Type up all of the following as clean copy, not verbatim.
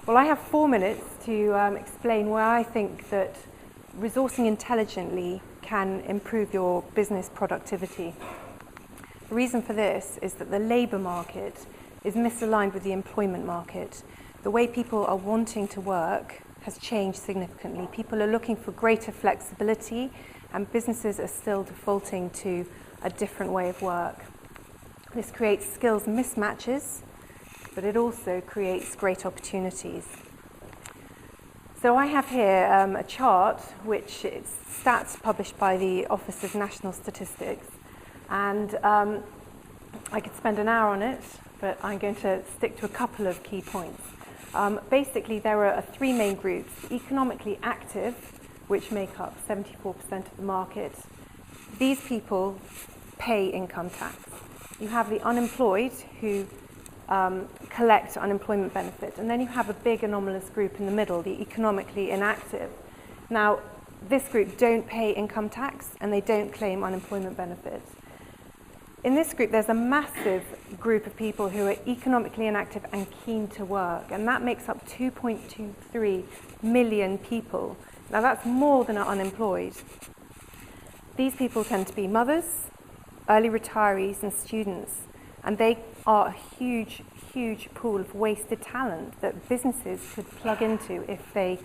Well, I have 4 minutes to explain why I think that resourcing intelligently can improve your business productivity. The reason for this is that the labour market is misaligned with the employment market. The way people are wanting to work has changed significantly. People are looking for greater flexibility, and businesses are still defaulting to a different way of work. This creates skills mismatches, but it also creates great opportunities. So I have here a chart which is stats published by the Office of National Statistics, and I could spend an hour on it, but I'm going to stick to a couple of key points. Basically, there are three main groups: economically active, which make up 74% of the market. These people pay income tax. You have the unemployed who collect unemployment benefit, and then you have a big anomalous group in the middle, the economically inactive. Now, this group don't pay income tax and they don't claim unemployment benefits. In this group, there's a massive group of people who are economically inactive and keen to work, and that makes up 2.23 million people. Now, that's more than are unemployed. These people tend to be mothers, early retirees, and students, and they are a huge, huge pool of wasted talent that businesses could plug into if they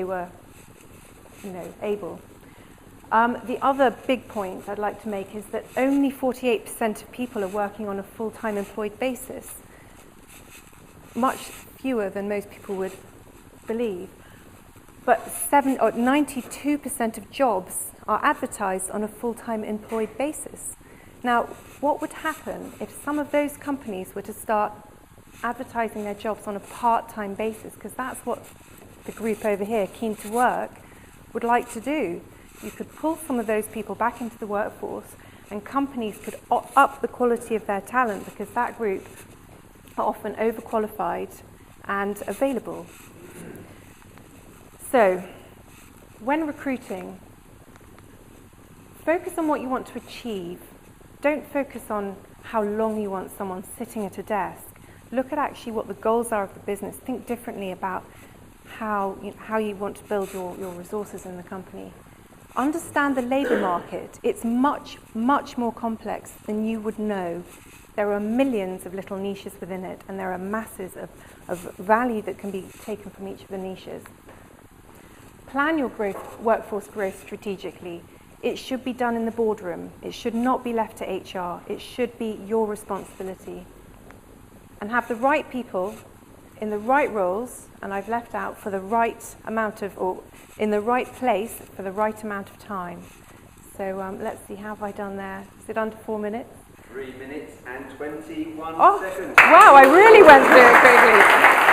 were, able. The other big point I'd like to make is that only 48% of people are working on a full-time employed basis, much fewer than most people would believe. But 92% of jobs are advertised on a full-time employed basis. Now, what would happen if some of those companies were to start advertising their jobs on a part-time basis? Because that's what the group over here, Keen to Work, would like to do. You could pull some of those people back into the workforce, and companies could up the quality of their talent, because that group are often overqualified and available. So, when recruiting, focus on what you want to achieve. Don't focus on how long you want someone sitting at a desk. Look at actually what the goals are of the business. Think differently about how you want to build your resources in the company. Understand the labour market. It's much, much more complex than you would know. There are millions of little niches within it, and there are masses of value that can be taken from each of the niches. Plan your workforce growth strategically. It should be done in the boardroom. It should not be left to HR. It should be your responsibility. And have the right people in the right roles, and I've left out for the right amount of, or in the right place for the right amount of time. So let's see, how have I done there? Is it under 4 minutes? 3 minutes and 21 seconds. Wow, I really went through it quickly.